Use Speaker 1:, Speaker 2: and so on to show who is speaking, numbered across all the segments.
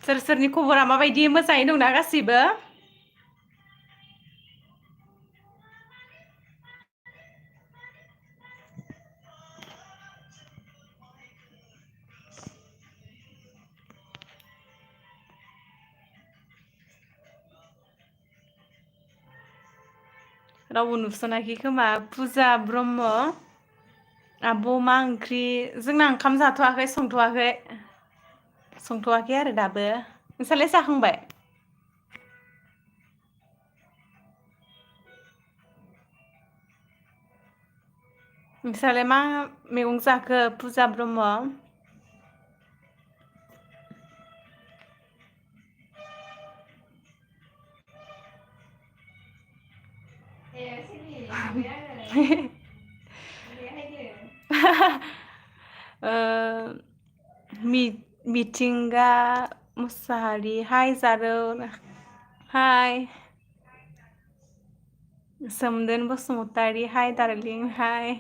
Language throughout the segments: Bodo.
Speaker 1: सोरनि खबरा माबायदि मोजाङै दंना गासिबो रावबो नुसनाखै खोमा फुजा ब्रह्म आब' मा ओंख्रि जोंना ओंखाम जाथ'वाखै संथ'वाखै आरो दाबो नोंसालाय जाखांबाय नोंसालाय मा मैगं जाखो फुजा ब्रह्म मिथिंगा मुसाहारि हाय जारौ हाय सोमदोन बसुमतारी हाय डार्लिं हाय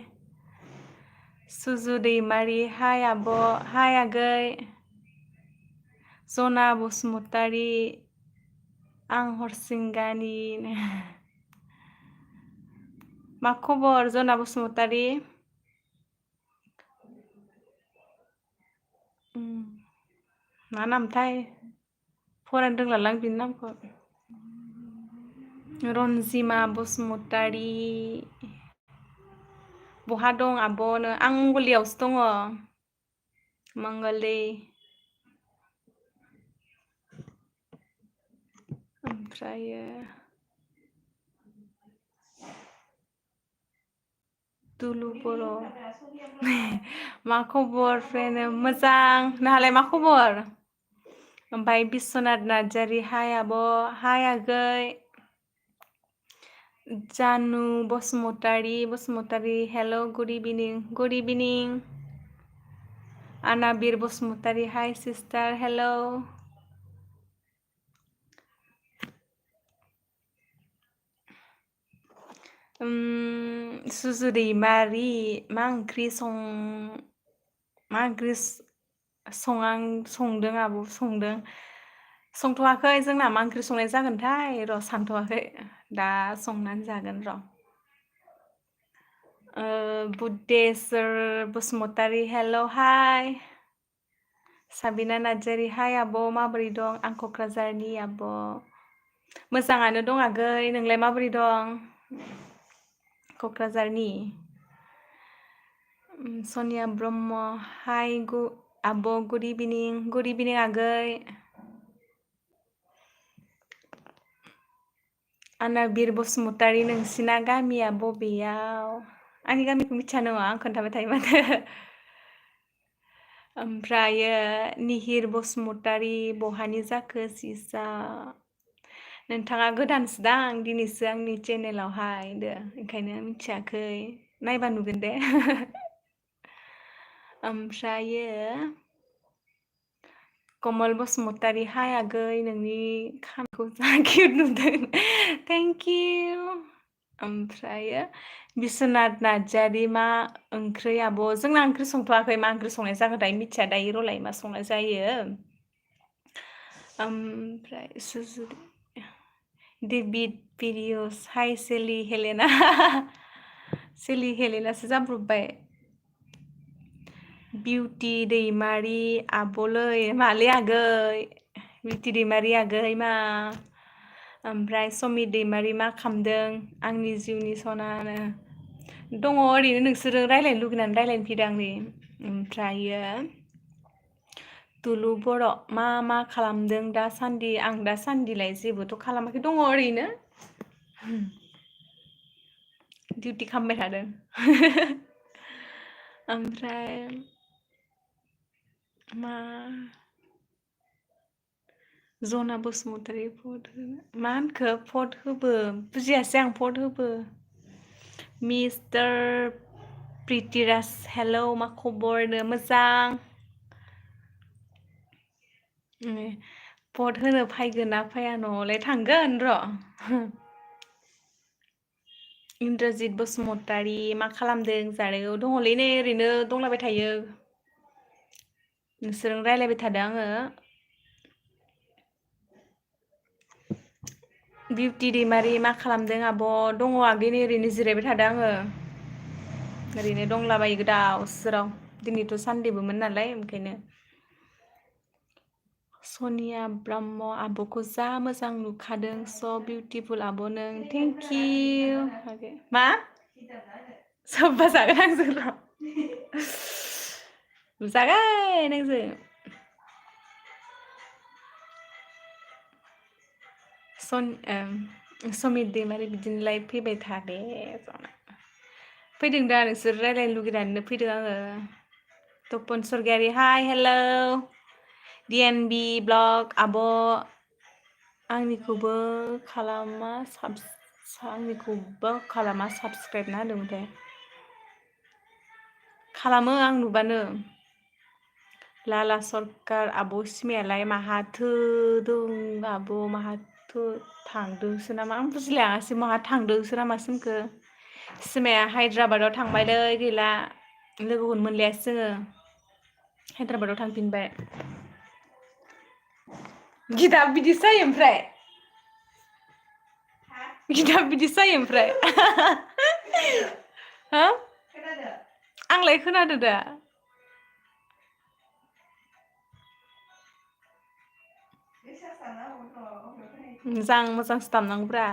Speaker 1: सुजु दैमारि हाय आब' हाय आगै जना बसुमतारी आं हरसिंगानि मा खबर जना बसुमतारी मा नामथाय फरायनो रोंलालां बिनि नामखौ रन्जिमा बसुमतारी बहा दं आब'नो आं मंगलदैयावसो दङ मंगलदै ओमफ्रायो दुलु बर' मा खबर फ्रेन्ड मोजां नोंहालाय मा खबर ओमफ्राय बिस्वनाथ नार्जारि हाय आब' हाय आगै जानु बसुमतारी हेल' गुड इभिनिं आनाबिर बसुमतारी हाय सिस्टार हेल' सुजु दैमारि मा ओंख्रि संदों आब' संथ'वाखै जोंना मा ओंख्रि संनाय जागोनथाय र' सानथ'वाखै दा संनानै जागोन र' बुद्धेस्वर बसुमतारी हेल' हाय साबिना नार्जारि हाय आब' माबोरै दं आं क'क्राझारनि आब' मोजाङानो दं आगै नोंलाय माबोरै दं क'क्राझारनि सनिया ब्रह्म हाय आब' गुड इभिनिं आगै आनाबिर बसुमतारी नोंसिना गामिया बबेयाव आंनि गामिखौ मिथिया नङा आं खोन्थाबाय थायो माथो ओमफ्रायो निहिर बसुमतारी बहानि जाखो सिसा नोंथाङा गोदानसो दां दिनैसो आंनि चेनेलावहाय ओंखायनो मिथियाखै नायबा नुगोन दे ओमफ्रायो कमल बसुमतारी हाय आगै नोंनि खानायखौ जा किउट नुदों थेंक इउ ओमफ्रायो बिस्वनाथ नार्जारि मा ओंख्रि आब' जोंना ओंख्रि संथ'वाखै मा ओंख्रि संनाय जागोनथाय मिथिया दायो र'लाय मा संनाय जायो ओमफ्राय डेभिड भिडिअस हाय सेलि हेलेनासो जाब्रबबाय बिउटि दैमारि आब'लै मालै आगै बिउटि दैमारि आगै मा ओमफ्राय समित दैमारि मा खालामदों आंनि जिउनि सनानो दङ ओरैनो नोंसोरो रायज्लायनो लुगैनानै रायज्लायनो फैदों आंनि ओमफ्रायो दुलु बर' मा खालामदों दासान्दि आं दासान्दिलाय जेबोथ' खालामाखै दङ ओरैनो डिउटि खालामबाय थादों ओमफ्राय मा जना बसुमतारी मा होनखो फट होबो बुजियासै आं फट होबो मिस्टार प्रिटिराज हेलौ मा खबरनो मोजां पट होनो फैगोन ना फैया न'आवलाय थांगोन र' इन्द्रजित बसुमतारी मा खालामदों जारौ दङलै नै ओरैनो दंलाबाय थायो नोंसोरजों रायज्लायबाय थादों आङो बिउटि दैमारि मा खालामदों आब'? दङ आगैनि ओरैनो जिरायबाय थादों आङो। ओरैनो दंलाबायो गोदाव सोराव। दिनैथ' सानदेबोमोन नालाय ओंखायनो। सनिया ब्रह्म आब'खौ जा मोजां नुखादों स' बिउटिफुल आब' नों थेंक इउ। मा? सोब्बा जागोन आंजों र'। जागोन नोंजों। समित दैमारि बिदिनोलाय फैबाय था दे जना। फैदों दा नोंसोर रायज्लायनो लुगैनानैनो फैदों आङो। तपन सरगियारि हाय हेलौ। DNB ब्लग आब' आंनिखौबो खालामा साबसक्राइब ना होनदोंमोनथाय। खालामो आं नुबानो। लाला सरकार आब' सिमायालाय माहाथो दं आब' माहाथो थांदोंसो नामा आं बुजिलायासै माहा थांदोंसो नामा सिमखो। सिमाया हायद्राबादाव थांबायलै गैला लोगोखौनो मोनलायासै जोङो। हायद्राबादाव थांफिनबाय। गिदाब बिदिसो जायो ओमफ्राय। गिदाब बिदिसो जायो ओमफ्राय। हो? आंलाय खोनादो दा। मोजांसो दामनांगौब्रा।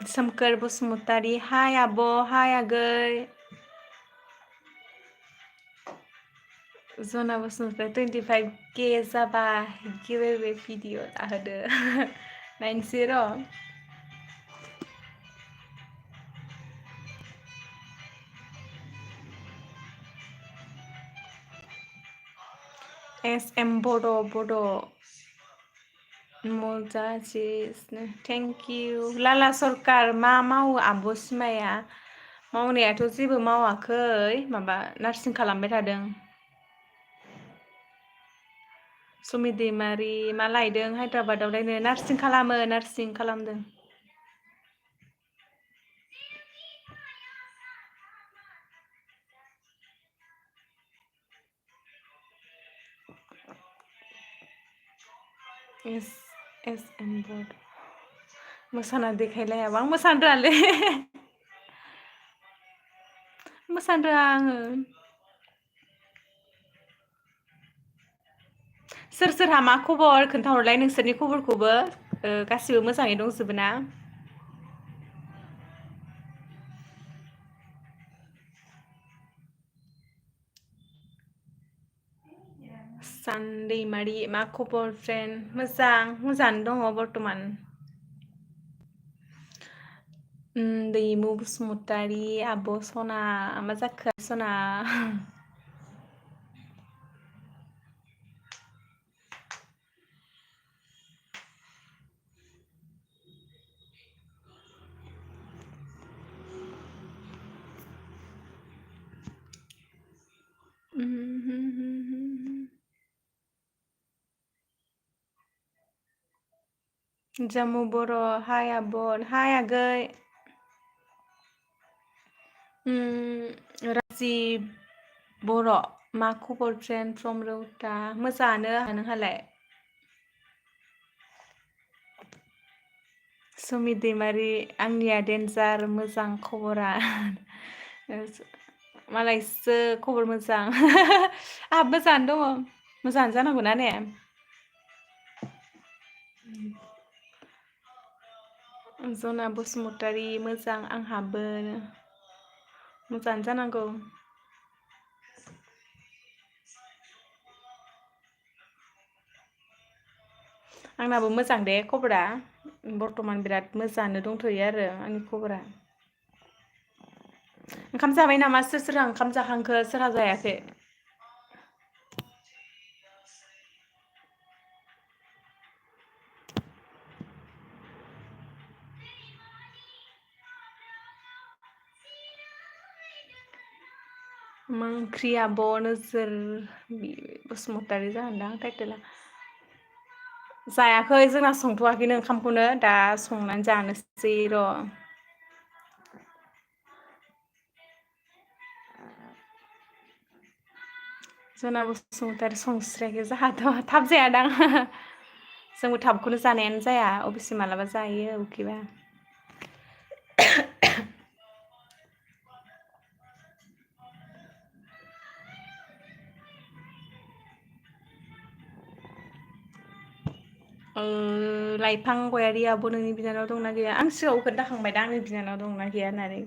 Speaker 1: सोमखोर बसुमतारी हाय आब' हाय आगै। जना बसुमतारी 25K जाबा गिवेवे भिडिअ जाहोदो। नायनोसै र'। SM बड' मजासिनो थेंक इउ। लाला सरकार मा मावो आब' सिमाया? मावनायाथ' जेबो मावाखै माबा नार्सिं खालामबाय थादों। सुमि दैमारि मा लायदों हायद्राबादावलायनो नार्सिं खालामो नार्सिं खालामदों। SM बड' मोसाना देखायलायाबा आं मोसानो रोङालै। मोसानो रोङा आङो। सोर सोरहा मा खबर खोन्थाहरलाय नोंसोरनि खबरखौबो गासिबो मोजाङै दंजोबो ना? सान दैमारि मा खबर फ्रेन्ड? मोजाङानो दङ बर्थमान। दैमु बसुमतारी आब' सना मा जाखो सना? जामु बर' हाय आब' हाय आगै। राजिब बर' मा खबर फ्रेन्ड फ्रम रौता? मोजाङानो नोंहालाय? सुमि दैमारि आंनिया देन्जार मोजां खबरा। मालायसो खबर मोजां। आंहाबो मोजाङानो दङ मोजाङानो जानांगौना ने? जना बसुमतारी मोजां आंहाबो। मोजाङानो जानांगौ। आंनाबो मोजां दे खबरा बर्थमान बिराद मोजाङानो दंथ'यो आरो आंनि खबरा। ओंखाम जाबाय नामा सोर सोरहा ओंखाम जाखांखो सोरहा जायाखै? मा ओंख्रि आब' नोजोर बसुमतारी जागोनदां टाइटेला। जायाखै जोंना संथ'वाखैनो ओंखामखौनो दा संनानै जानोसै र'। जना बसुमतारी संस्रायाखै जोंहाथ' थाब जायादां। जोंबो थाबखौनो जानायानो जाया अबेसे मालाबा जायो उखैबा लाइफां गयारि आब' नोंनि बिनानाव दंना गैया आं सिगाङाव खोन्थाखांबाय दा आंनि बिनानाव दंना गैया होननानै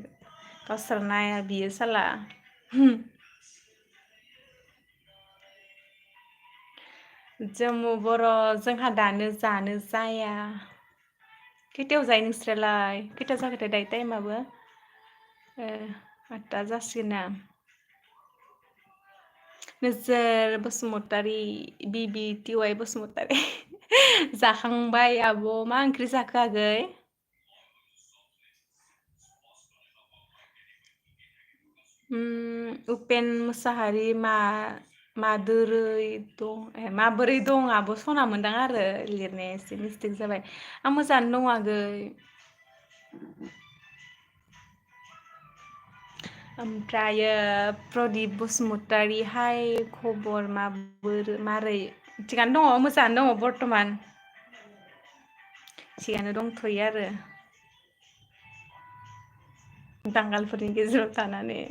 Speaker 1: गावसोर नाया बियो साला जम्मु बर' जोंहा दानो जानो जाया खैथायाव जायो नोंस्रालाय खैथायाव जाखोथाय दायो टाइमाबो 8टा जासिगोन ना नोजोर बसुमतारी बिबि टिवाइ बसुमतारी जाखांबाय आब' मा ओंख्रि जाखो आगै उपेन मुसाहारि माबोरै दं आब' सना मोनदां आरो लिरनाया एसे मिस्टेक जाबाय आं मोजाङानो दं आगै ओमफ्रायो प्रदिप बसुमतारी हाय खबर मारै थिगानो दङ मोजाङानो दङ बर्थमान थिगानो दंथ'यो आरो बांगालफोरनि गेजेराव थानानै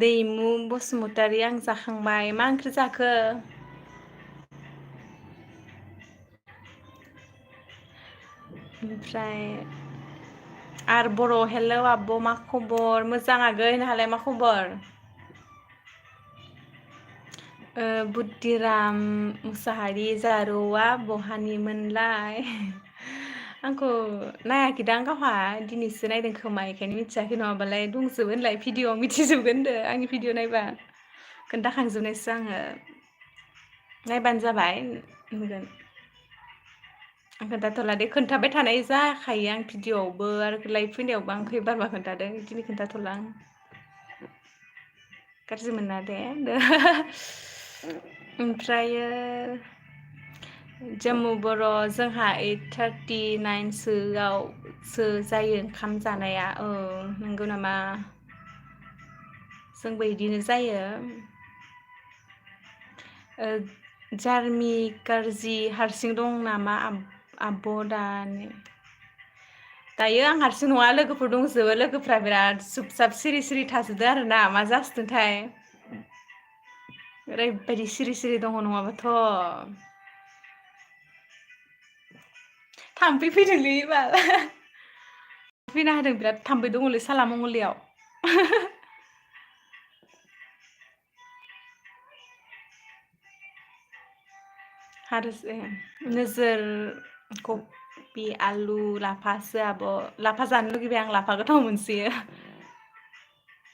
Speaker 1: दैमु बसुमतारी आं जाखांबाय मा ओंख्रि जाखो ओमफ्राय आरो बर' हेलौ आब' मा खबर मोजां आगै नोंहालाय मा खबर बुद्धिराम मुसाहारि जारौआ बहानिमोनलाय आंखौ नायाखैदां गावहा दिनैसो नायदों खोमा बेखायनो मिथियाखै नङाबालाय दंजोबो होनलाय भिडिअ'आव मिथिजोबगोन होनदो आंनि भिडिअ' नायबा खोन्थाखांजोबनायसो आङो नायबानो जाबाय नुगोन आं खोन्थाथ'ला दे खोन्थाबाय थानाय जाखायो आं भिडिअ'आवबो आरो लाइभ फैनायावबो आं खैबारबा खोन्थादों दिनै खोन्थाथ'ला आं गाज्रि मोना दे ओमफ्रायो जम्मु बर' जोंहा 8:39सोआवसो जायो ओंखाम जानाया नंगौ नामा जोंबो बिदिनो जायो जार्मि कारजि हारसिं दं नामा आब' दायो आं हारसिं नङा लोगोफोर दंजोबो लोगोफ्रा बिराद सुब-साब सिरि थाजोबदो आरोना मा जासोदोंथाय ओरैबायदि सिरि दङ नङाबाथ' थाम्फै फैदोंलै बाल फैना होदों बिराद थाम्फै दङलै साला मंगलदैयाव हारसे नोजोर कबि आलु लाफासो आब' लाफा जानो लुगैबाय आं लाफा गोथाव मोनसोयो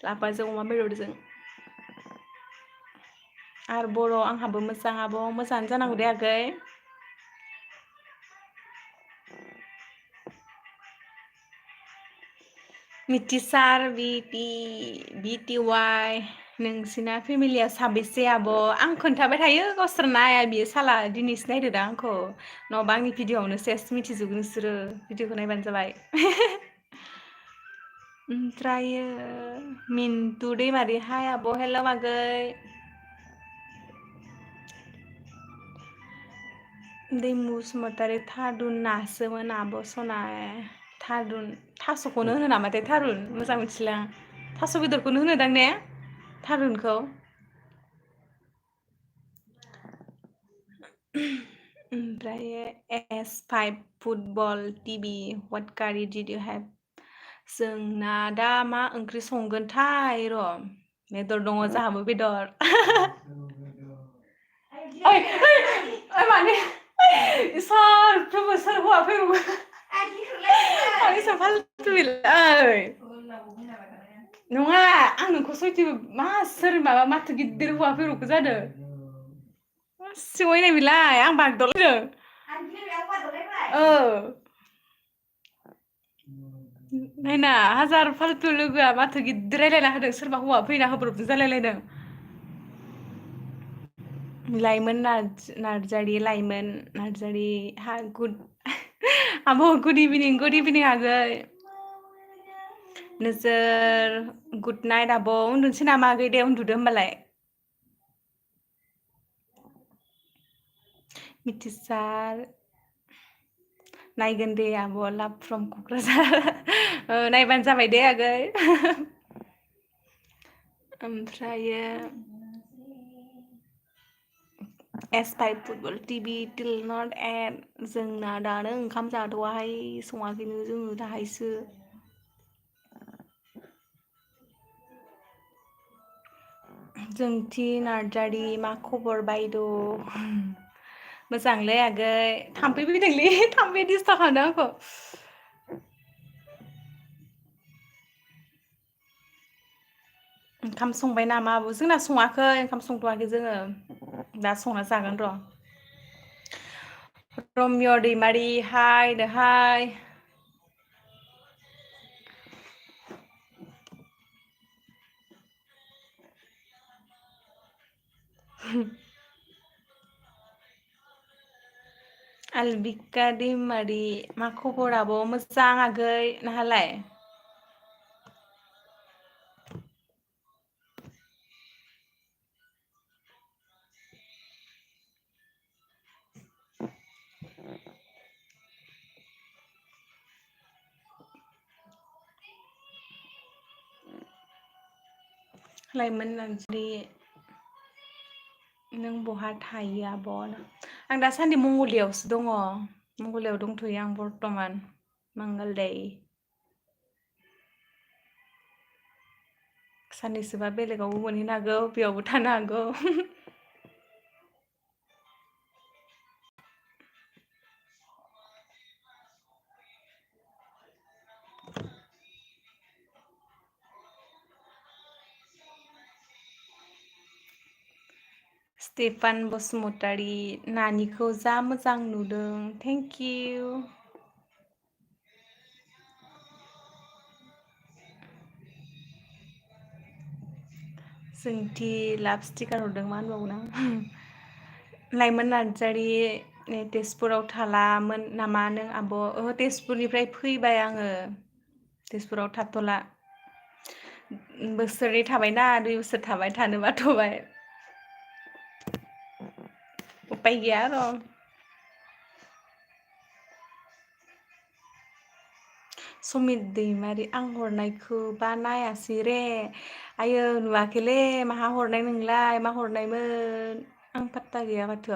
Speaker 1: लाफाजों अमा बेदरजों आरो बर' आंहाबो मोजां आब' मोजाङानो जानांगौ दे आगै मिथिसार बिटिवाइ नोंसिना फेमिलिया साबेसे आब' आं खोन्थाबाय थायो गावसोर नाया बियो साला दिनैसो नायदो दा आंखौ नङाबा आंनि भिडिअ'आवनो सेस मिथिजोबगोन नोंसोरो भिडिअ'खौ नायबानो जाबाय ओमफ्रायो मिन्टु दैमारि हाय आब' हेल' आगै दैमु बसुमतारी थादुन नासोमोन आब' सनाय थारुन थास'खौनो होनो नामाथाय थारुन मोजां मिथिला आं थास' बेदरखौनो होनोदां ने थारुनखौ ओमफ्राय S5 फुटबल टिभि व्हाट कारि डिड इउ हेभ जोंना दा मा ओंख्रि संगोनथाय र' बेदर दङ जोंहाबो बेदर ओइ माने सोर हौवा फैगौ एसां फालतु बेलाय नङा आं नोंखौ सयथिबो सोर माबा माथो गिदिर हौवा फैब्रबखो जादों सिवैनाय बिलाय आं बागदावलायदों नायना हाजार फालतु लोगोआ माथो गिदिर रायलायना होदों सोरबा हौवा फैना होब्रबदों जालायलायदों लाइमोन नार्जारि लाइमोन नार्जारि गुड आब' गुड इभिनिं आगै नोजोर गुड नाइट आब' उन्दुनोसै नामा आगै दे उन्दुदो होमबालाय मिथिसार नायगोन दे आब' लाभ फ्रम क'क्राझार नायबानो जाबाय दे आगै ओमफ्रायो S5 फुटबल टिभि टिल नट एड जोंना दानो ओंखाम जाथ'वाहाय सङाखैनो जोङो दाहायसो जोंथि नार्जारि मा खबर बायद' मोजांलै आगै थाम्फै फैदोंलै थाम्फैया डिस्टार्ब खालामदों आंखौ ओंखाम संबाय नामा आब' जोंना सङाखै ओंखाम संथ'वाखै जोङो दा संना जागोन र' रमिय' दैमारि हाय दोहाय आलबिका दैमारि मा खबर आब' मोजां आगै नोंहालाय लाइमोन नार्जारि नों बहा थायो आब' आं दासान्दि मंगलदैयावसो दङ मंगलदैयाव दंथ'यो आं बर्थमान मंगलदै साननैसोबा बेलेगावबो मोनहैनो हागौ बेयावबो थानो हागौ स्टेफान बसुमतारी नानिखौ जा मोजां नुदों थेंक इउ जोंथि लाभ स्टिकार हरदों मा होनबावगोन आं लाइमोन नार्जारि तेजपुराव थालामोन नामा नों आब' ओहो तेजपुरनिफ्राय फैबाय आङो तेजपुराव थाथ'ला बोसोरनै थाबायना 2 बोसोर थाबाय थानो बाथ'बाय उपाय गैया र' समित दैमारि आं हरनायखौबा नायासै रे आयै नुवाखैलै माहा हरनाय नोंलाय मा हरनायमोन आं पात्ता गैया माथो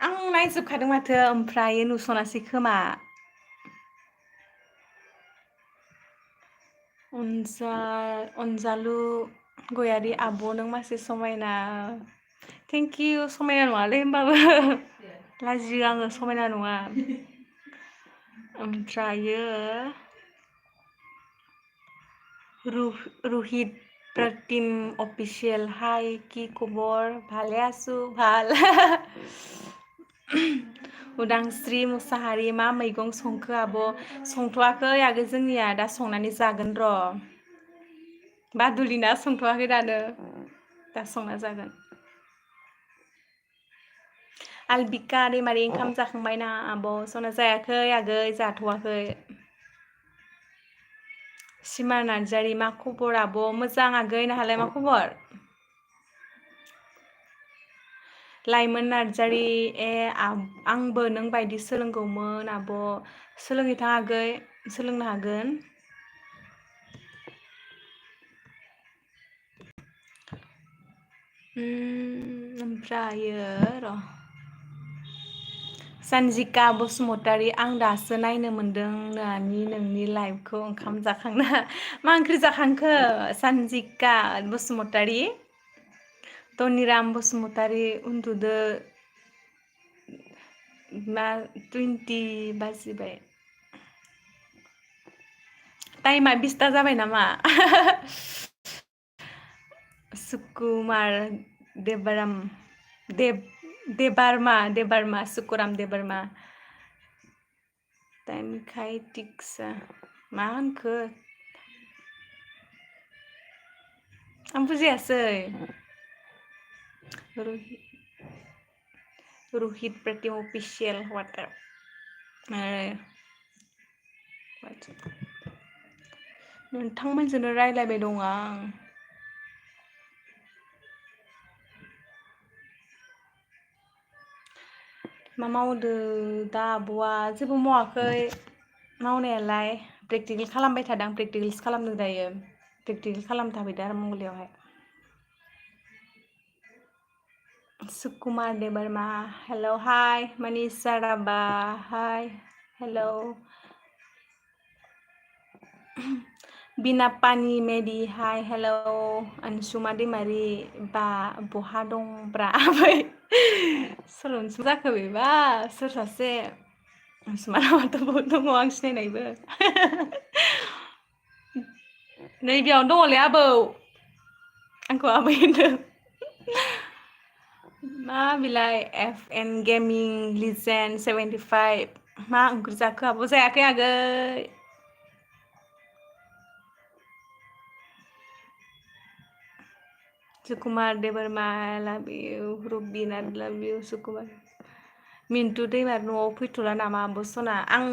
Speaker 1: आं नायजोबखादों माथो ओमफ्राय नुसनासै खोमा अनजालु गयारि आब' नों मासे समायना थेंक इउ समायना नङालै होमबाबो लाजियो आङो समायना नङा ओमफ्रायो रुहित प्रतिम अफिसियेल हाय कि खबर भाले आसु भाल उदांस्रि मुसाहारि मा मैगं संखो आब' संथ'वाखै आगै जोंनिया दा संनानै जागोन र' बादुलिना संथ'वाखै दानो दा संना जागोन आलबिका दैमारि ओंखाम जाखांबाय ना आब' संना जायाखै आगै जाथ'वाखै सिमा नार्जारि मा खबर आब' मोजां आगै नोंहालाय मा खबर लाइमोन नार्जारि आंबो नों बायदि सोलोंगौमोन आब' सोलोंहैथां आगै सोलोंनो हागोन ओमफ्रायो र' सानजिका बसुमतारी आं दासो नायनो मोनदों नोंनि लाइभखौ ओंखाम जाखांना मा ओंख्रि जाखांखो सानजिका बसुमतारी धनिराम बसुमतारी उन्दुदो मा 20 बाजिबाय टाइमा 20ता जाबाय नामा सुकुमार देबारमा सुकुराम देबारमा टाइमखाय टिक्सा मा होनखो आं बुजियासै रुहित प्रतिम अफिसियेल वाटार नोंथांमोनजोंनो रायलायबाय दं आं मा मावदो दा आब'आ जेबो मावाखै मावनायालाय प्रेक्टिकेल खालामबाय थादों प्रेक्टिकेल्स खालामदों दायो प्रेक्टिकेल खालामनो थाफैदों आरो मंगलदैयावहाय सुकुमार दे बर्मा हेलौ हाय मनीषा राबा हाय हेलौ बिनापानि मेडि हाय हेलौ अनसुमा दैमारि बा बहा दंब्रा आबै सल'नसो जाखो बेबा सोर सासे अनसुमा राभाथ' बहुत दङ आं सिनायनायबो नै बेयावनो दङलै आबौ आंखौ आबै होनदों मा बिलाय एफ एन गेमिं लिजेन्ड 75 मा ओंख्रि जाखो आब' जायाखै आगै सुकुमार दे बर्मा लाभ इउ रुबिन आइ लाभ इउ सुकुमार मिन्टु दैमारि न'आव फैथ'ला नामा आब' सना आं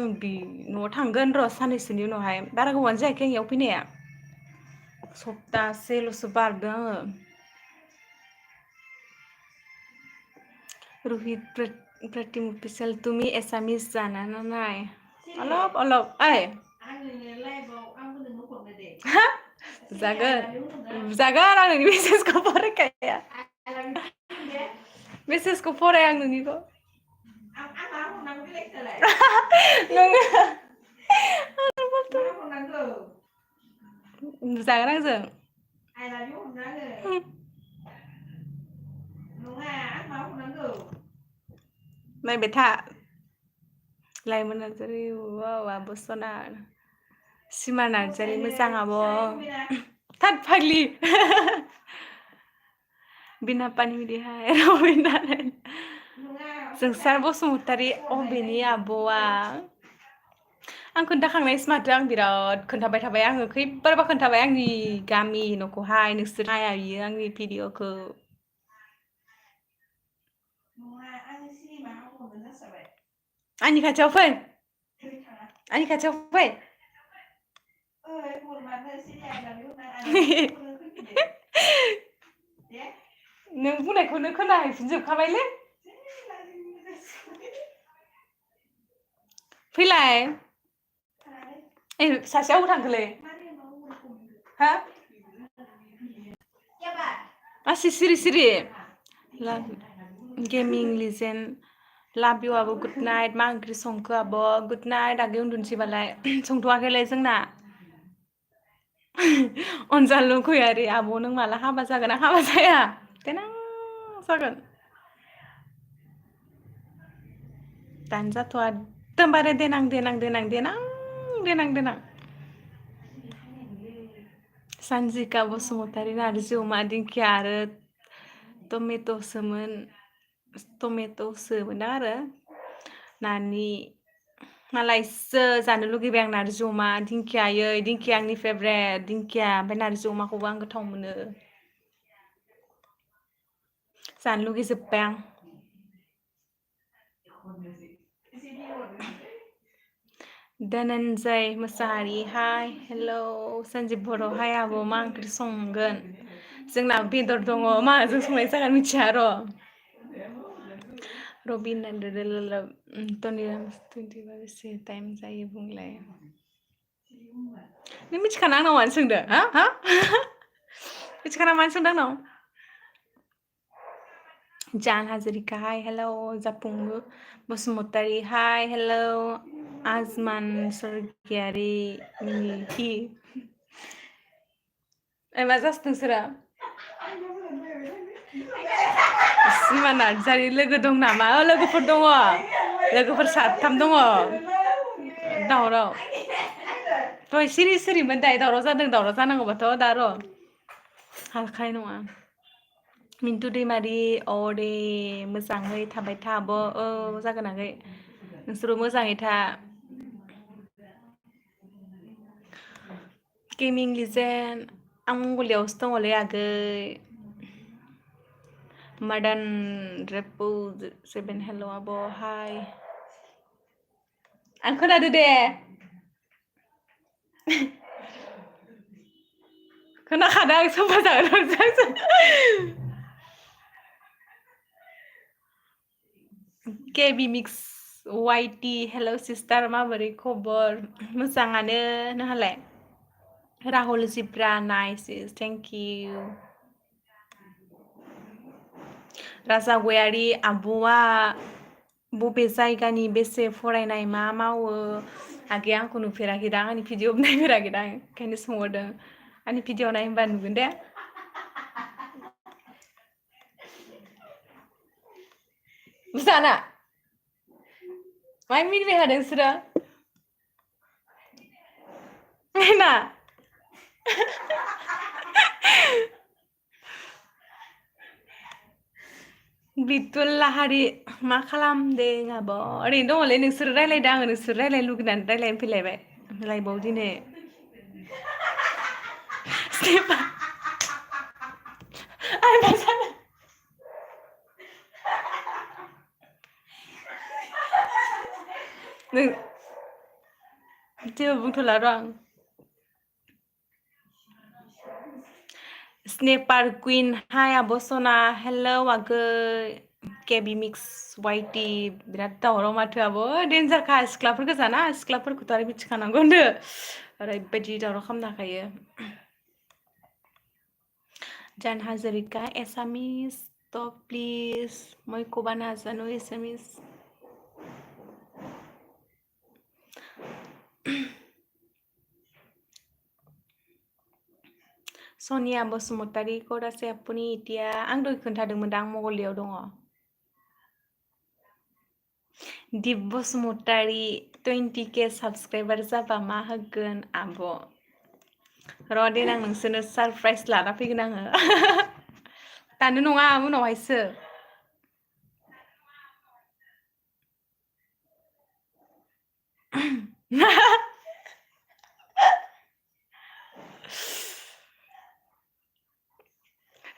Speaker 1: न'आव थांगोन र' साननैसोनि उनावहाय बारा गोबावानो जायाखै आं इयाव फैनाया सप्तासेल'सो बारदों आङो रोहित प्रतिम अफिसियेल तुमी एसामिस जाना ना नाय अलप अलप ओइ जागोन आं नोंनि मेसेजखौ फरायखाया मेसेजखौ फराय आं नोंनिखौ जागोन आंजों नायबाय था लाइमोन नार्जारि वाव आब' सना सिमा नार्जारि मोजां आब' थाद फाग्लि बिनापानि मेडि हाय रबिन नारायण जोंसार बसुमतारी अबेनि आब'आ आं खोन्थाखांनायसो माथो आं बिराद खोन्थाबाय थाबाय आङो खैबारबा खोन्थाबाय आंनि गामि न'खौहाय नोंसोर नाया बियो आंनि भिडिअ'खौ आंनि खाथियाव फै आंनि खाथियाव फै नों बुंनायखौनो खोनाहैफिनजोबखाबायलै फैलाय ए सासेया अबाव थांखोलै हा मासि सिरि सिरि गेमिं लिजेन्ड लाभ इउ आब' गुड नाइट मा ओंख्रि संखो आब' गुड नाइट आगै उन्दुनोसैबालाय संथ'वाखैलै जोंना अनजालु गयारि आब' नों माला हाबा जागोन आं हाबा जाया देनां जागोन दानो जाथ'आ एकदमबारे देनां सानजिका बसुमतारी नारजि अमा दिंखिया आरो टमेट'सोमोन आरो नानि मालायसो जानो लुगैबाय आं नारजि अमा दिंखिया आंनि फेभरेट दिंखिया ओमफ्राय नारजि अमाखौबो आं गोथाव मोनो जानो लुगैजोब्बाय आं धनन्जय मोसाहारि हाय हेलौ सन्जिब बर' हाय आब' मा ओंख्रि संगोन जोंना बेदर दङ माजों संनाय जागोन मिथिया र' रबिन बेसे टाइम जायो बुंलाय नों मिथिखाना आंनाव मानो सोंदों हा मिथिखाना मानो सोंदों आंनाव जान हाजरिका हाय हेलौ जाफुंमु बसुमतारी हाय हेलौ आजमान स्वर्गियारि मिल्कि मा जाखो नोंसोरा सिमा नार्जारि लोगो दं नामा लोगोफोर दङ लोगोफोर साथाम दङ दावराव दहाय सिरिमोन दायो दावराव जानांगौबाथ' दा र' हाखानाय नङा मिन्टु दैमारि अ दे मोजाङै थाबाय था आब' औ जागोन आगै नोंसोरबो मोजाङै था गेमिं लिजेन्ड आं मंगलदैयावसो दङलै आगै मदान रेपु 7 हेल' आब' हाय आं खोनादो दे खोनाखादों आं सोरबा जागोन केबि मिक्स वाइटि हेलौ सिस्टार माबोरै खबर मोजाङानो नोंहालाय Rahul zebra nice thank you राजा गयारि आब'आ बबे जायगानि बेसे फरायनाय मा मावो आगैया आंखौ नुफेराखैदां आंनि भिडिअ नायफेराखैदां ओंखायनो सोंहरदों आंनि भिडिअ नायबा नुगोन दे जाना माय मिनिबाय थादों नोंसोरो ना बितुल लाहारि मा खालामदों आब' ओरैनो दङलै नोंसोर रायलायदों आङो नोंसोर रायलायनो लुगैनानै रायलायनो फैलायबाय लाइभआव दिनै जेबो बुंथ'ला र' आं स्नेपार कुइन हाय आब' सना हेलौ आगै केबि मिक्स वाइटि बिराद दावराव माथो आब' देन्जारखा सिख्लाफोर गोजाना सिख्लाफोरखौथ' आरो मिथिखानांगौ होनदो ओरैबायदि दावराव खालामनो हाखायो जान हाजरिका एसामिस तो प्लिज मयखौबा नाजानो एसामिस सनिया बसुमतारी करासे आपुनि इटिया आं दहाय खोन्थादोंमोन दां मंगलदैयाव दङ दिप बसुमतारी 20K साबसक्राइबार जाबा मा होगोन आब' र' देनां नोंसोरनो सारप्राइज लाना फैगोन आङो दानो नङा उनावहायसो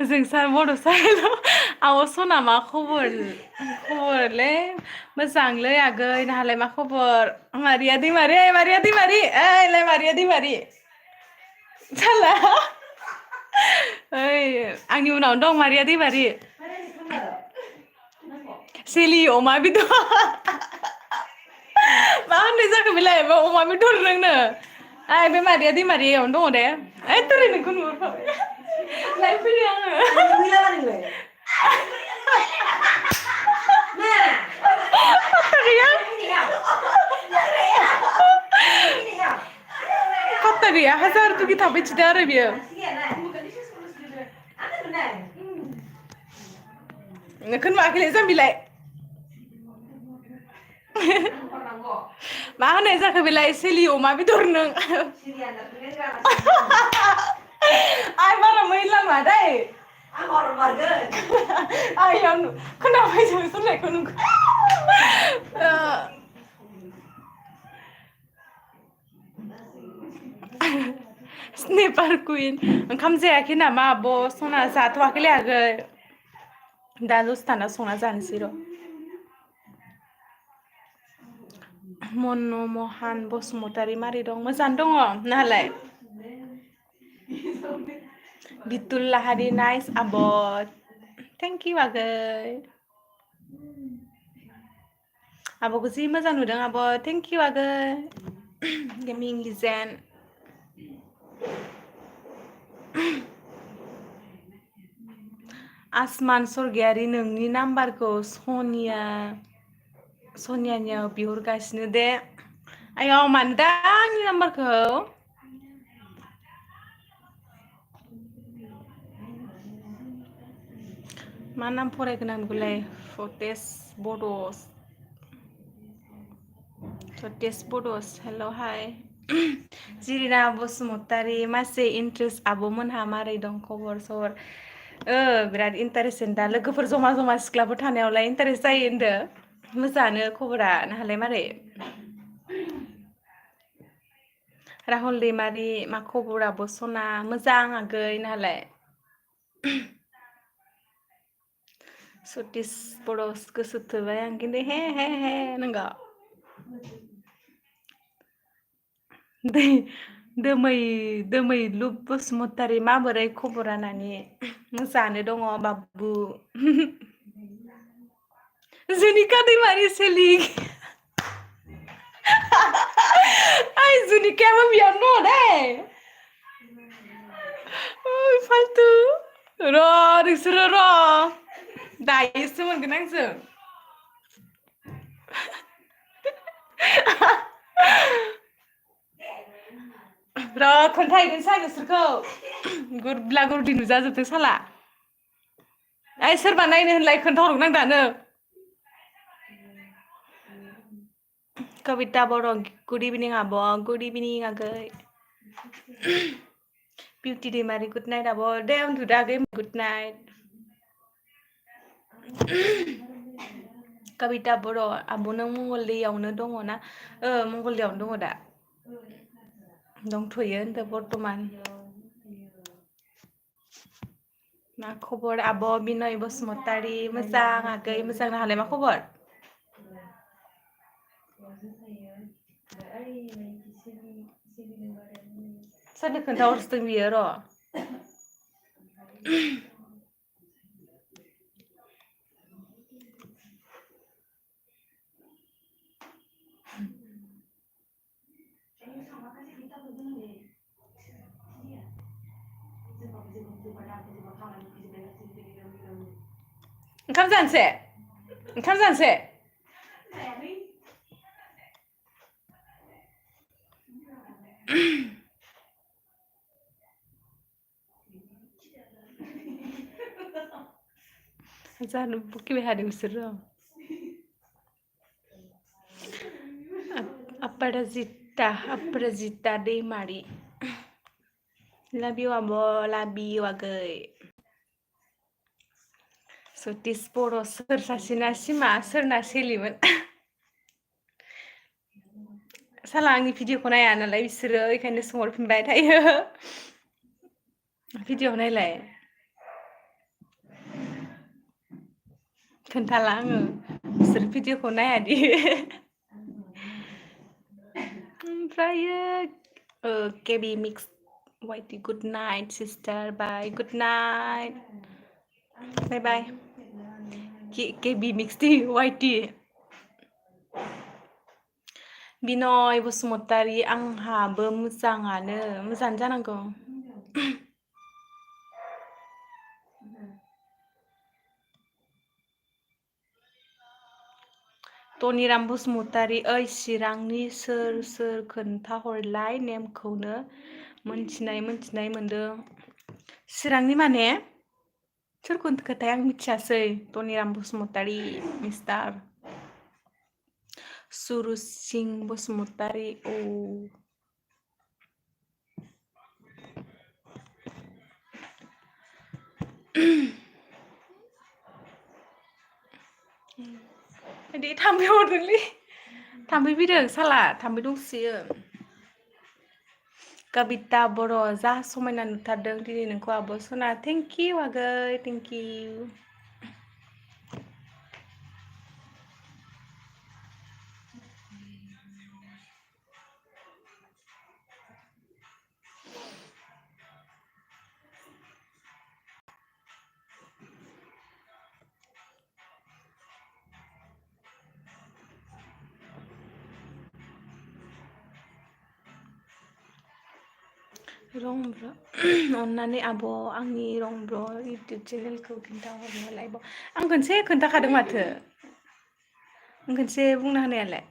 Speaker 1: जों सार बड'सा आब' सना मा खबरलै मोजांलै आगै नोंहालाय मा खबर मारिया दैमारि मारिया दैमारि ओइलाय मारिया दैमारि जाला ओइ आंनि उनावनो दं मारिया दैमारि सेलि अमा बेदर मा होननाय जाखो बेलाय अमा बेदर रोंनो ओइ बे मारिया दैमारियावनो दङ दे ओइ तोरै नोंखौ नुहुरखाबाय लायफैदो आङो फात्ता गैया हाजार दुगि थाबाय थिदो आरो बियो नोंखौ नुवाखैलै जाम्बिलाय मा होननाय जाखो बेलाय सेलि अमा बेदर नों आइ बारा मैला मा दै आइयाव खोनाबाय जों सोंनायखौ नोंखौ स्नेपार कुइन ओंखाम जायाखै नामा आब' सना जाथ'वाखैलै आगै दा दसे थाना संना जानोसै र' मनमहान बसुमतारी मारै दं मोजाङानो दङ नोंहालाय बितुल लाहारि नाइस आब' थेंक इउ आगै आब'खौ जि मोजां नुदों आब' थेंक इउ आगै गेमिं लिजेन्ड आसमान सरगियारि नोंनि नाम्बारखौ सनियानियाव बिहरगासिनो दे आयाव मानो दा आंनि नाम्बारखौ मा नाम फरायगोन आं बेखौलाय सतेस बड'स हेल' हाय जिरिना बसुमतारी मासे इन्ट्रेस्ट आब'मोनहा मारै दं खबर सबर बिराद इन्टारेस्ट दा लोगोफोर जमा जमा सिख्लाफोर थानायावलाय इन्टारेस्ट जायो होनदो मोजाङानो खबरा नोंहालाय मारै राहुल दैमारि मा खबर आब' सना मोजां आगै नोंहालाय सतीस बड'स गोसो थोबाय आं खिन्थु हे हे हे नोंगा दोमैलु बसुमतारी माबोरै खबरा नानि मोजाङानो दङ बाबु जुनिका दैमारि सेलि ओइ जुनिकायाबो बेयावनो दङ दे ओइ फाल्तु नोंसोरो दायोसो मोनगोन आंजों खोन्थाहैगोनसै आं नोंसोरखौ गुरब्ला गुरदि नुजाजोबदों साला ओइ सोरबा नायनो होनलाय खोन्थाहरगोन आं दानो कविता बर' गुड इभिनिं आब' गुड इभिनिं आगै बिउटि दैमारि गुड नाइट आब' दे उन्दुदो आगै गुड नाइट कविता बर' आब' नों मंगलदैयावनो दङ ना मंगलदैयावनो दङ दा दंथ'यो होनदो बर्थमान मा खबर आब' बिनय बसुमतारी मोजां आगै मोजां नोंहालाय मा खबर सोरनो खोन्थाहरसोदों बियो र' ओंखाम जानोसै जानो बुकिबाय थादों बिसोरो अपराजिता दैमारि लाभ इउ आब' लाभ इउ आगै सतीश बर' सोर सासेना सिमा सोरना सेलिमोन साला आंनि भिडिअखौ नाया नालाय बिसोरो बेखायनो सोंहरफिनबाय थायो भिडिअ नायलाय खोन्थाला आङो बिसोर भिडिअखौ नायादि ओमफ्रायो केबि मिक्स वाइटि good night sister bye good night bye bye केबि मिक्स टी वाइटि बिनय बसुमतारी आंहाबो मोजाङानो जानांगौ तनिराम बसुमतारी ओइ चिरांनि सोर खोन्थाहरलाय नेमखौनो मोनथिनाय मोनदों चिरांनि माने सोरखौ खोथाय आं मिथियासै तनिराम बसुमतारी मिस्टार सुरुसिं बसुमतारी दे थाम्फै हरदोंलै थाम्फै फैदों साला थाम्फै दंसोयो कविता बर' जा समायना नुथारदों दिनै नोंखौ आब' सना थेंक इउ आगै थेंक इउ रंब्र अन्नानै आब' आंनि रंब्र इउटुब चेनेलखौ खिन्थाहरनो लाइभ आं खनसे खोन्थाखादों माथो आं खनसे बुंना होनायालाय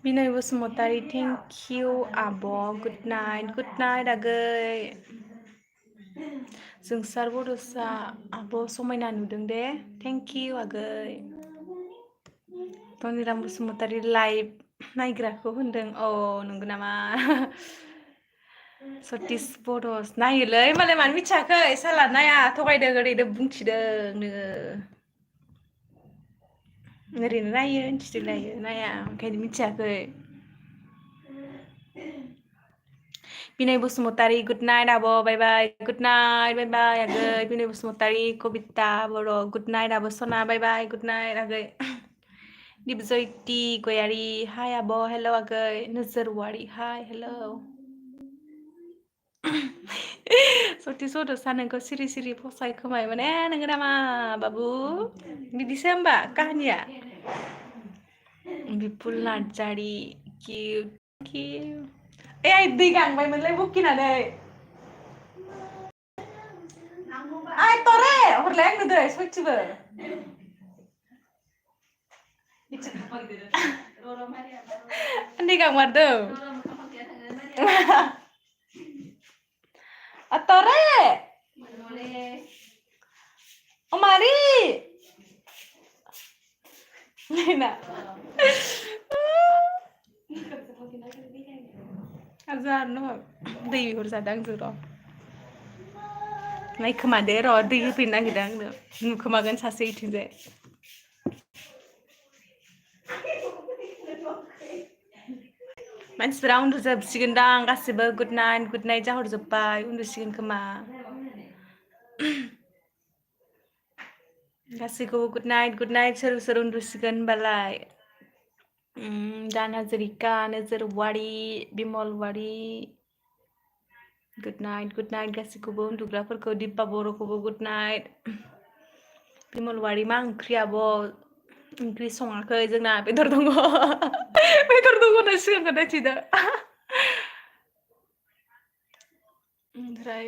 Speaker 1: बिनय बसुमतारी थेंक इउ आब' गुड नाइट आगै जोंसार बड'सा आब' समायना नुदों दे थेंक इउ आगै तनिराम बसुमतारी लाइभ नायग्राखौ होनदों नंगौ नामा सतीश बर' नायोलै मालाय मानो मिथियाखै साला नाया थगायदों ओरैनो बुंथिदों नोङो ओरैनो नायो मिथिलायो नाया ओंखायनो मिथियाखै बिनय बसुमतारी गुड नाइट आब' बाय बाय गुड नाइट बाय बाय आगै बिनय बसुमतारी कविता बर' गुड नाइट आब' सना बाय बाय गुड नाइट आगै Dibjoyti Goyari, hi Abo, hello Agay, Nwgswrjwng, hi, hello. Soti sodo sanengko siri-siri posai खोमाय माने नोङो नामा बाबु बिदिसो होमबा काहानिया बिपुल नार्जारि किउट आइ दै गांबायमोनलै बुकिनानै आइ तरे हरलाय आंनो दै सयथिबो दै गांमारदों तरे Mari. Lena. Azar no. दै हरजादों आंजों र'. नायखोमादो र' दै होफैनो नागिरदों आंनो. नुखोमागोन सासे इथिंजाय. मानसिफोरा उन्दुजोबसिगोनदां गासिबो गुड नाइट जाहरजोब्बाय उन्दुसिगोन खोमा. गासैखौबो गुड नाइट सोर उन्दुसिगोन होनबालाय. दान हाजरिका नोजोरवारि बिमलवारि गुड नाइट गासैखौबो उन्दुग्राफोरखौ दिब्बा बर'खौबो गुड नाइट बिमलवारि मा ओंख्रि आब' ओंख्रि सङाखै जोंना बेदर दङ बेदर दङ होननांसिगोन गदायथिदा ओमफ्राय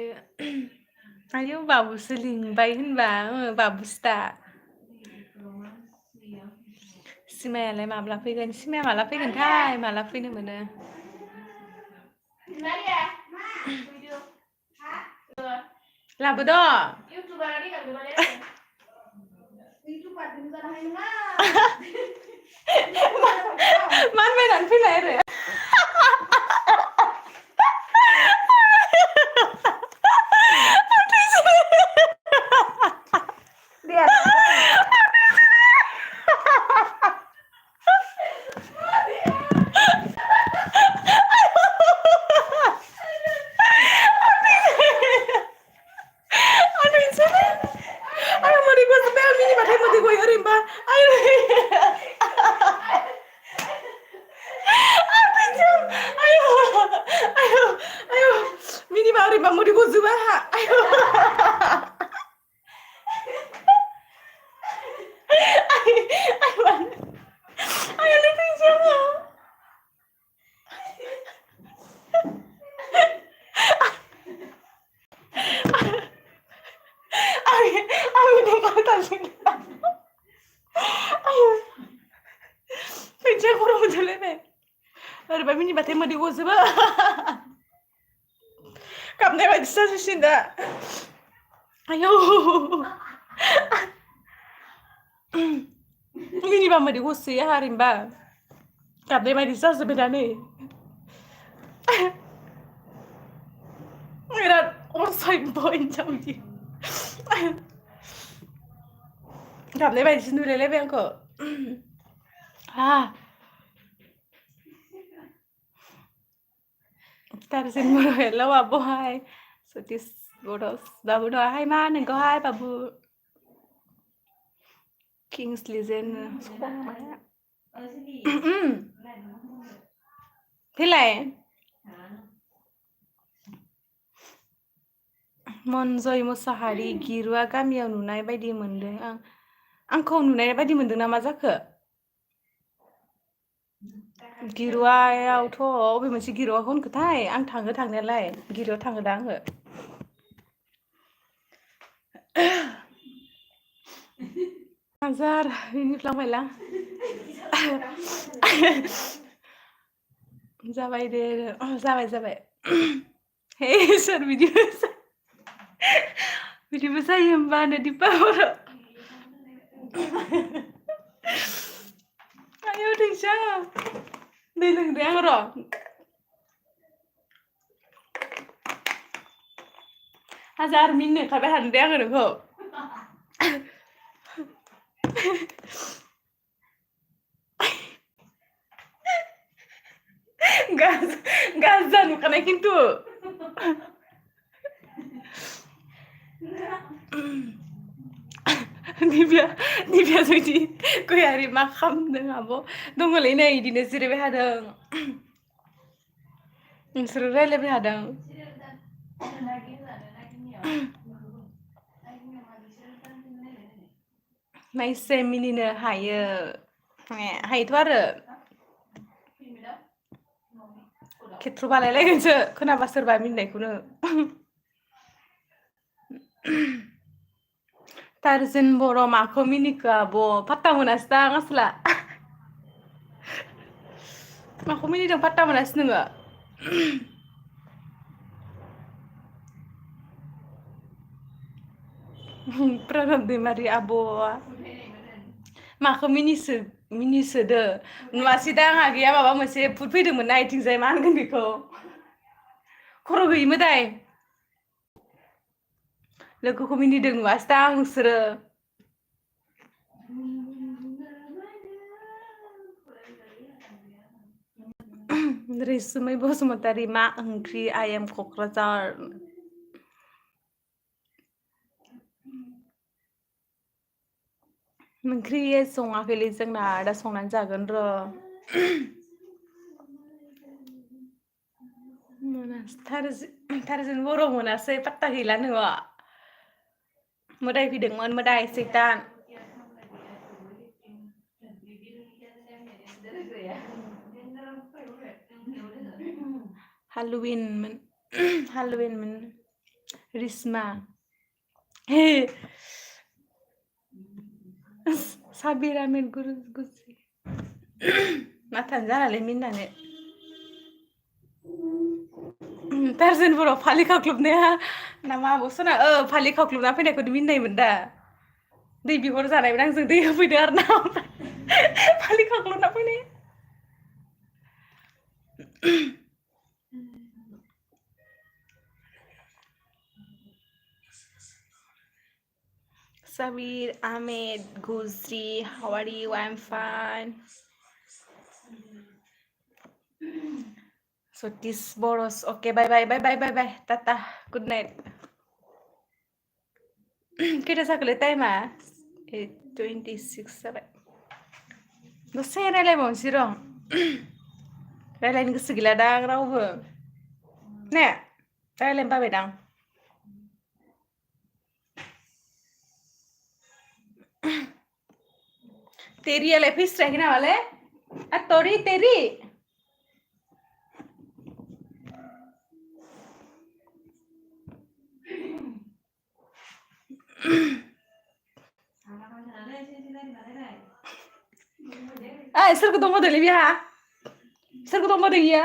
Speaker 1: आयौ बाबुसो लिंबाय होनबा बाबुसो दा सिमायालाय माब्ला फैगोन सिमाया माला फैगोनथाय माला फैनो मोनो लाबोद' मान बायनानै फैलाय आरो ओरैबा मिनिबाथाय मोदै गजोबो गाबनाय बायदिसो जाजोबसिगोन दा आयौ मिनिबा मोदै गसोयो आंहा ओरैनोबा गाबनाय बायदिसो जाजोब्बाय दा नै बिराद असभ्य हिनजाव बिदि गाबनाय बायदिसो नुलायलायबाय आंखौ Tarsin Muro, hello Abu, hi. So this photos, Babu, hi man, and go hi Babu. King's Legend. Pilai. Monjoy Musahari, Girua Gamia Nunai by Demon. Uncle Nunai by Demon Nama Zaka. गिरुआयावथ' बबे मोनसे गिरुआ होनखोथाय आं थाङो थांनायालाय गिरुआव थाङो दा आङो हाजार मिनिफ्लांबायला जाबाय दे जाबाय हे सोर बिदिबो जायो होमबा नो दिब्बा बर' आयौ थैसा दै लोंदो आं र' हाजार मिनिनो ओंखारबाय थादों दे आङो नोंखौ गाजा नुखानाय खिन्थु निबिया जुदि गयारि मा खालामदों आब' दङलै नै इदिनो जिरायबाय थादों नोंसोरो रायलायबाय थादों माइसे मिनिनो हायो हायोथ' आरो खेथ्र' बालायलायगोनसो खोनाबा सोरबा मिनिनायखौनो टार्जोन बर' माखौ मिनिखो आब' फात्ता मोनासै दां आसोला माखौ मिनिदों फात्ता मोनासै नोङो प्रणब दैमारि आब'आ माखौ मिनिसोदो नुवासै दा आंहा गैया माबा मोनसे फुट फैदोंमोन ना इथिंजाय मा होनगोन बेखौ खर' गैयि मोदाय लोगोखौ मिनिदों नुवासै दा नोंसोरो रैसुमै बसुमतारी मा ओंख्रि आइ एम क'क्राझार ओंख्रि सङाखैलै जोंना दा संनानै जागोन र' टार्जोन बर' मोनासै पात्ता गैला नोङो मोदाय फैदोंमोन मोदाय सैतान हालुविनमोन रिसमा हे साबिरा मेट गुजि माथानो जालालै मिनिनानै टार्जोन बर' फालि खाख्लुबनाया नामा आब' सना फालि खाख्लुबना फैनायखौनो मिनिनायमोन दा दै बिहर जानायमोन आंजों दै होफैदो आरो ना फालि खाख्लुबना फैनाय Sabir Ahmed Guzri, how are you? I'm fine. So this boros. Okay, bye. Tata. Good night. Kita sakit time ah. 8:26 sampai. Dose रायलायबाव सि रं रायलायनो गोसो गैला दां रावबो ने रायलायनो बाबाय दां तेरियालाय फैस्रायाखै नामालै आ तेरि सोरखौ दङ दोलै बिहा सोरखौ दङ इयो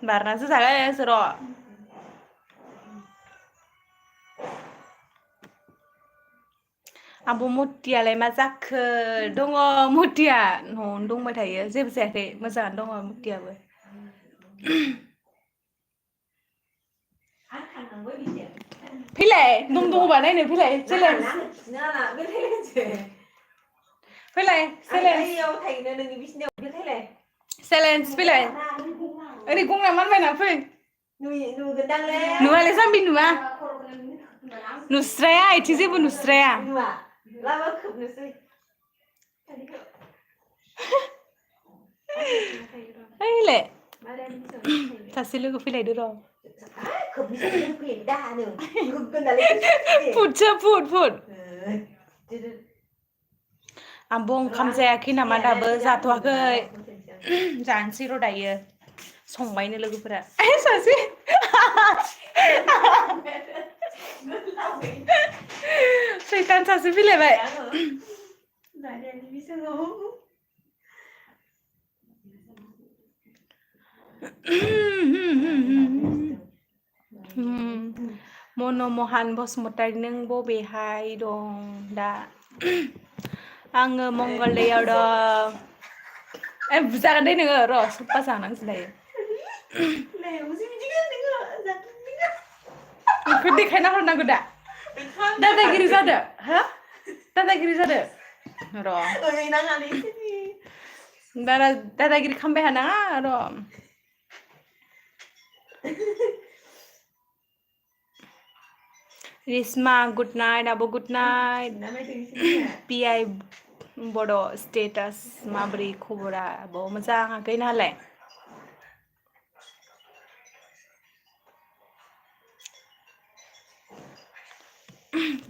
Speaker 1: बारनासो जागासो र' आब' मतियालाय मा जाखो दङ मतिया न'आवनो दंबाय थायो जेबो जायाखै मोजाङानो दङ मतियाबो फैलाय दङबा नायनो फैलाय चेलेन्ज फैलाय चेलेन्ज फैलाय ओरै गंना मानबायना फै नुवालै जाम्बि नुवा नुस्राया इथिं जेबो नुस्राया फैलाय सासे लोगो फैलायदो र' फुटसो फुट आंबो ओंखाम जायाखै नामा दाबो जाथ'वाखै जानोसै र' दायो संबायनो लोगोफोरा सासे सैतान सासे फैलायबाय मनमहान बसुमतारी नों बबेहाय दं दा आङो मंगलदैयाव दं बुजागोन दे नोङो र' सप्पा जानांसै दायो बेखौ देखायना हरनांगौ दा दादागिरि जादो हो दादागिरि जादो र' दादागिरि खालामबाय हानाङा र' रिस्मा गुड नाइट आब' गुड नाइट पिआइ बड' स्टेटास माबोरै खबरा आब' मोजाङाखै नालाय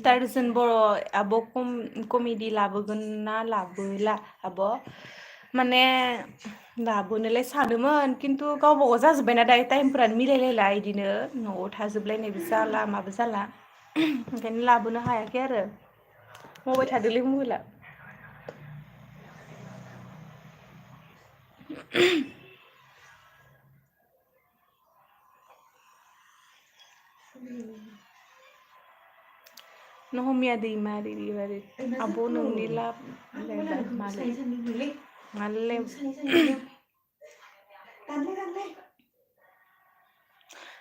Speaker 1: टारजन बर' आब' कमेडि लाबोगोन ना लाबोला आब' माने लाबोनोलाय सानोमोन खिन्थु गावबा गाव जाजोब्बायना दायो टाइमफोरानो मिलायलायला इदिनो न'आव थाजोबलायनायबो जाला माबो जाला ओंखायनो लाबोनो हायाखै आरो मावबाय थादोलै मबाइला नहमिया दैमारि आब' नोंनि लाब माले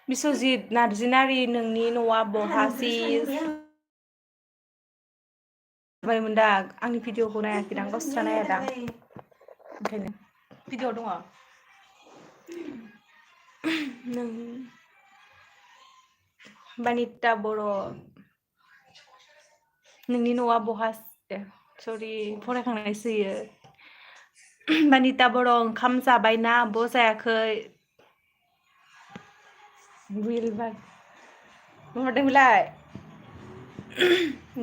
Speaker 1: बिस्वजित नार्जिनारि नोंनि न'आ बहासि बायमोन दा आंनि भिडिअखौ नायाखैदां गावस्रा नायादां ओंखायनो भिडिअ दङ नों बानिता बर' नोंनि न'आ बहा सरि फरायखांनायसो इयो बानिता बर' ओंखाम जाबायना आब' जायाखै बिलबार महरदों बिलाय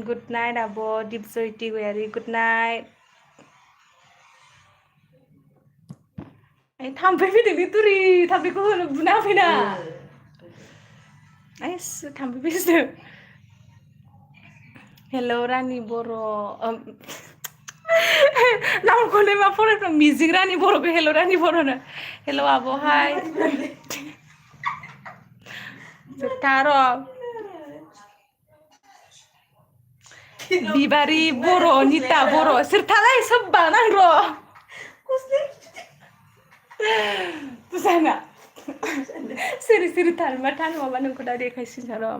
Speaker 1: गुड नाइट आब' दिपजयति गयारि गुड नाइट थाम्फै फैदोंलै तुरि थाम्फैखौ होनो बुना होफैना आइस थाम्फै फैसोदों हेल' रानि बर' नामखौलाय मा फरायफ्रां मिजिं रानि बर'खौ हेल' रानि बर'नो हेल' आब'हाय जोबथा र' बिबारि बर' निता बर' सोरथालाय सोब्बा नां र' बुजाना सिरि सिरि थानोबा थान माबा नोंखौ दा देखायसिगोन र'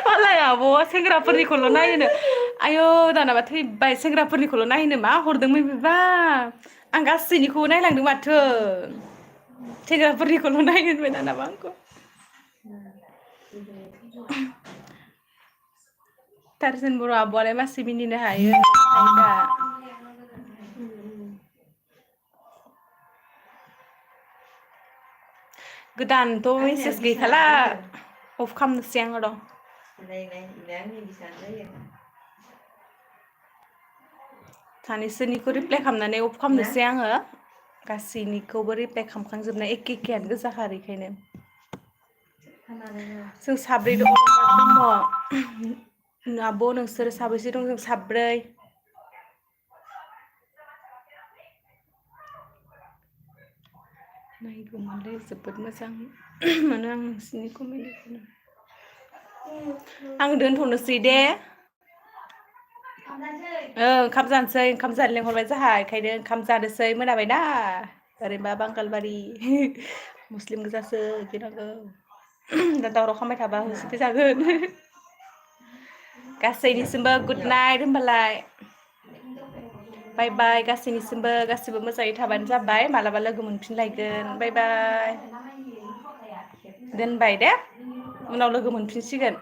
Speaker 1: मालाय आब' सेंग्राफोरनिखौल' नायोनो आयौ दानाबा थैबाय सेंग्राफोरनिखौल' नायनो मा हरदोंमोन बेबा आं गासैनिखौबो नायलांदों माथो सेंग्राफोरनिखौल' नायनो होनबाय दानाबा आंखौ टारजन बर' आब'आलाय मासे मिनिनो हायो दा गोदानथ' मेसेज गैखाला अफ खालामनोसै आङो र' सानैसोनिखौ रिप्लाइ खालामनानै अफ खालामनोसै आङो गासैनिखौबो रिप्लाइ खालामखांजोबनाय एखेयानो गोजाखा बेखायनो जों साब्रै दङ आब' नोंसोर साबैसे दं जों साब्रै नायगौमोनलै जोबोद मोजां मोनो आं नोंसिनि कमेडिखौनो आं दोनथ'नोसै दे ओंखाम जानोसै ओंखाम जानो लेंहरबाय जोंहा ओंखायनो ओंखाम जानोसै मोनाबायना ओरैनोबा बांगालबारि मुस्लिम गोजासो गिनांगौ दा दावराव खालामबाय थाबा होसोफैजागोन गासैनिसिमबो गुड नाइट होनबालाय बाय बाय गासैनिसिमबो गासिबो मोजाङै थाबानो जाबाय मालाबा लोगो मोनफिनलायगोन बाय बाय दोनबाय दे उनाव लोगो मोनफिनसिगोन